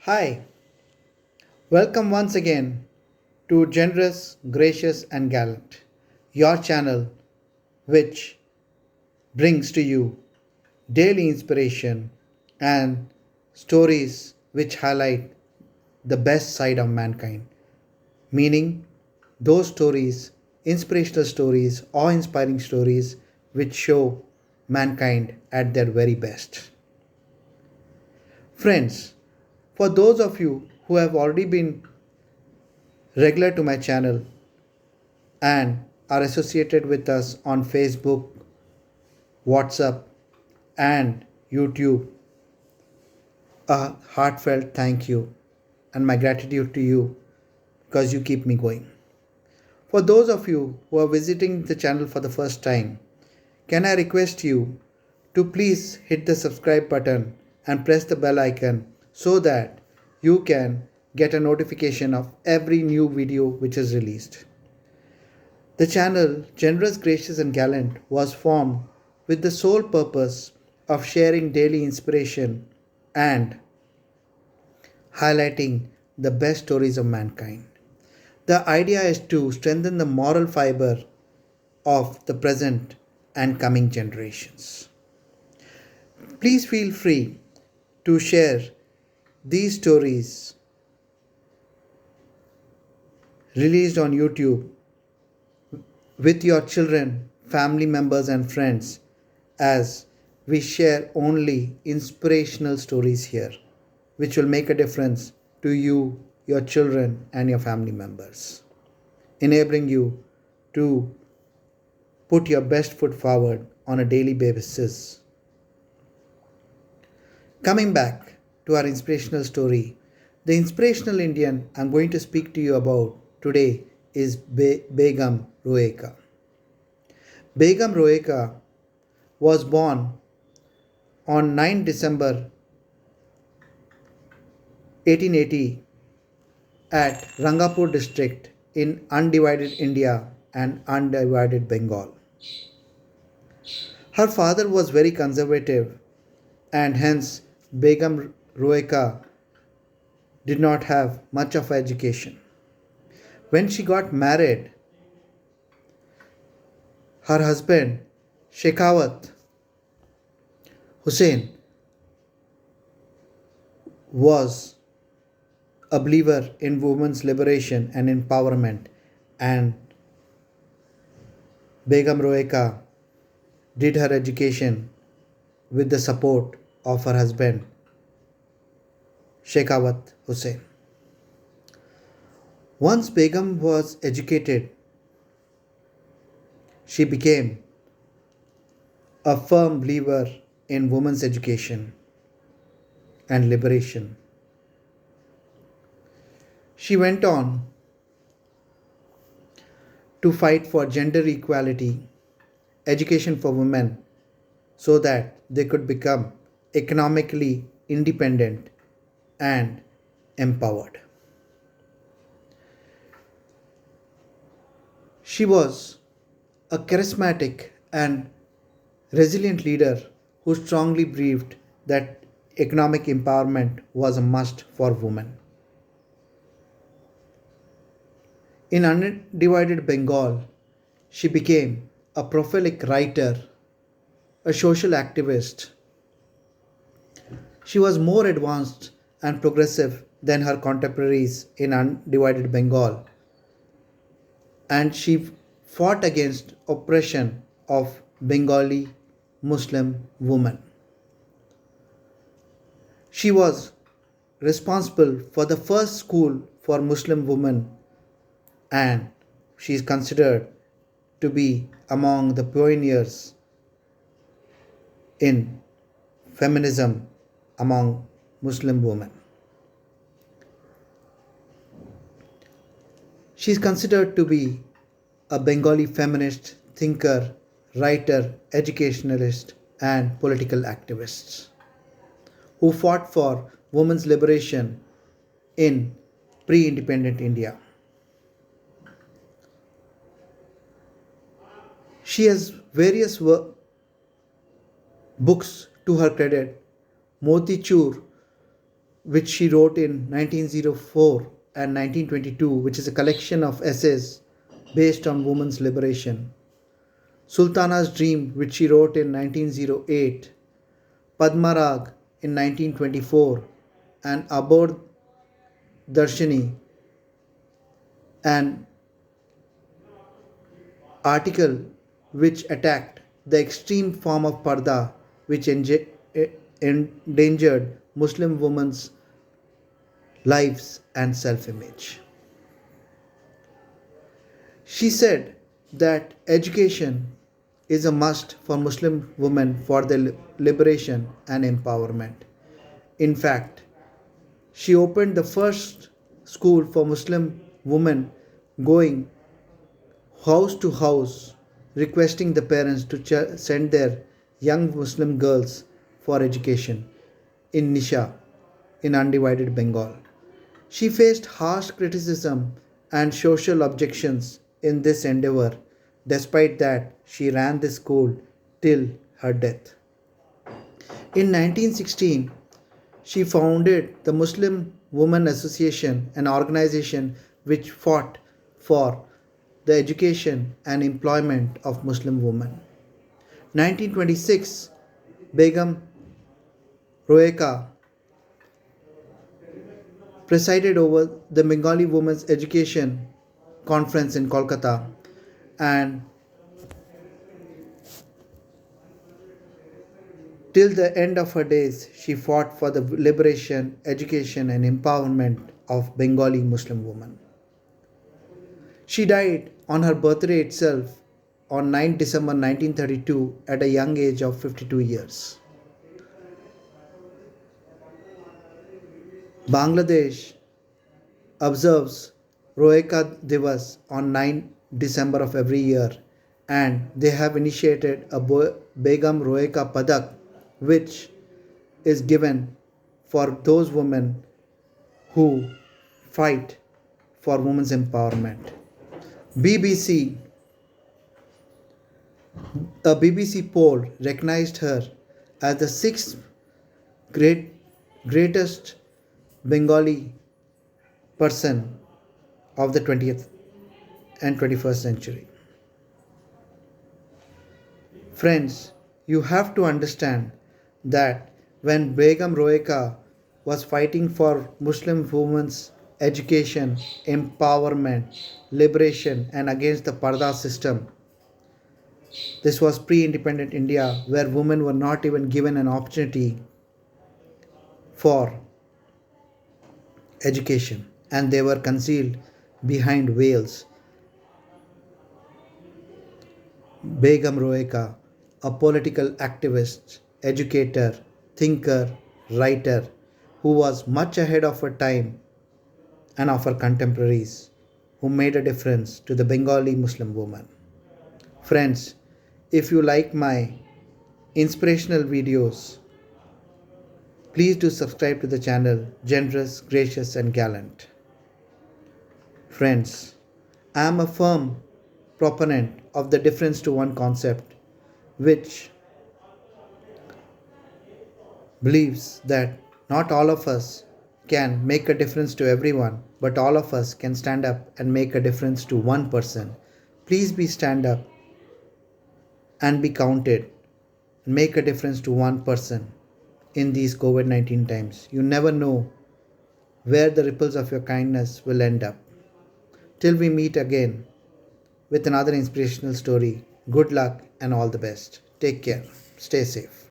Hi, welcome once again to Generous, Gracious, and Gallant, your channel which brings to you daily inspiration and stories which highlight the best side of mankind, meaning those stories, inspirational stories, awe inspiring stories which show mankind at their very best. Friends, for those of you who have already been regular to my channel, and are associated with us on Facebook, WhatsApp, and YouTube, a heartfelt thank you and my gratitude to you because you keep me going. For those of you who are visiting the channel for the first time, can I request you to please hit the subscribe button and press the bell icon so that you can get a notification of every new video which is released. The channel Generous, Gracious, and Gallant was formed with the sole purpose of sharing daily inspiration and highlighting the best stories of mankind. The idea is to strengthen the moral fiber of the present and coming generations. Please feel free to share these stories released on YouTube with your children, family members, and friends as we share only inspirational stories here, which will make a difference to you, your children, and your family members, enabling you to put your best foot forward on a daily basis. Coming back to our inspirational story, the inspirational Indian I'm going to speak to you about today is Begum Roeka. Begum Roeka was born on 9 December 1880 at Rangapur district in undivided India and undivided Bengal. Her father was very conservative and hence Begum Roeka did not have much of education. When she got married, her husband Shekhawat Hussain was a believer in women's liberation and empowerment, and Begum Roeka did her education with the support of her husband Shekhawat Hussain. Once Begum was educated, she became a firm believer in women's education and liberation. She went on to fight for gender equality, education for women, so that they could become economically independent and empowered. She was a charismatic and resilient leader who strongly believed that economic empowerment was a must for women. In undivided Bengal, she became a prolific writer, a social activist. She was more advanced and progressive than her contemporaries in undivided Bengal, and she fought against oppression of Bengali Muslim women. She was responsible for the first school for Muslim women, and she is considered to be among the pioneers in feminism among Muslim women. She is considered to be a Bengali feminist thinker, writer, educationalist, and political activist who fought for women's liberation in pre independent India. She has various books to her credit. Motichur which she wrote in 1904 and 1922, which is a collection of essays based on women's liberation. Sultana's Dream, which she wrote in 1908, Padmarag in 1924, and Abod Darshini, an article which attacked the extreme form of parda which endangered Muslim women's lives and self image. She said that education is a must for Muslim women for their liberation and empowerment. In fact, she opened the first school for Muslim women, going house to house requesting the parents to send their young Muslim girls for education in Nisha in undivided Bengal. She faced harsh criticism and social objections in this endeavor. Despite that, she ran the school till her death. In 1916, she founded the Muslim Women Association, an organization which fought for the education and employment of Muslim women. 1926, Begum Roeka presided over the Bengali Women's Education Conference in Kolkata, and till the end of her days she fought for the liberation, education and empowerment of Bengali Muslim women. She died on her birthday itself on 9 December 1932 at a young age of 52 years. Bangladesh observes Roeka Divas on 9 December of every year, and they have initiated a Begum Roeka Padak, which is given for those women who fight for women's empowerment. BBC, a BBC poll recognized her as the sixth greatest Bengali person of the 20th and 21st century. Friends, you have to understand that when Begum Roeka was fighting for Muslim women's education, empowerment, liberation, and against the Parda system, this was pre independent India where women were not even given an opportunity for education and they were concealed behind veils. Begum Roeka, a political activist, educator, thinker, writer, who was much ahead of her time and of her contemporaries, who made a difference to the Bengali Muslim woman. Friends, if you like my inspirational videos, please do subscribe to the channel Generous, Gracious and Gallant. Friends, I am a firm proponent of the difference to one concept, which believes that not all of us can make a difference to everyone, but all of us can stand up and make a difference to one person. Please be stand up and be counted and make a difference to one person in these COVID-19 times. You never know where the ripples of your kindness will end up. Till we meet again with another inspirational story, good luck and all the best. Take care. Stay safe.